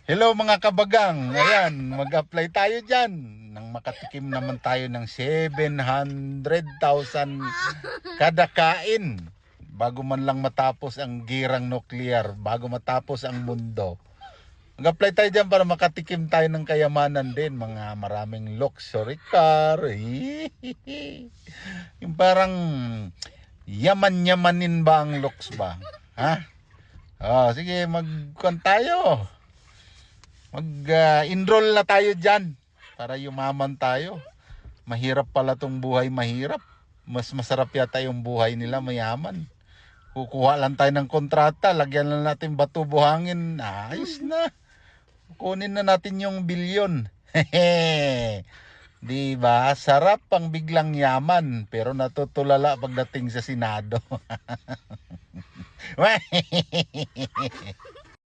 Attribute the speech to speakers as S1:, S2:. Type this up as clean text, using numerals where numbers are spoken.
S1: Hello mga kabagang, ayan, mag-apply tayo dyan. Nang makatikim naman tayo ng 700,000 kada kain. Bago man lang matapos ang girang nuklear, bago matapos ang mundo. Mag-apply tayo dyan para makatikim tayo ng kayamanan din. Mga maraming luxury car. Yung parang yaman-yamanin ba ang looks ba? Ha? Sige, mag-kuhan tayo. Mag-enroll na tayo dyan para yumaman tayo. Mahirap pala tong buhay, mahirap. Mas masarap yata yung buhay nila mayaman. Kukuha lang tayo ng kontrata, lagyan lang natin bato buhangin, ayos na. Kunin na natin yung bilyon. Di ba? Sarap ang biglang yaman, pero natutulala pagdating sa Senado.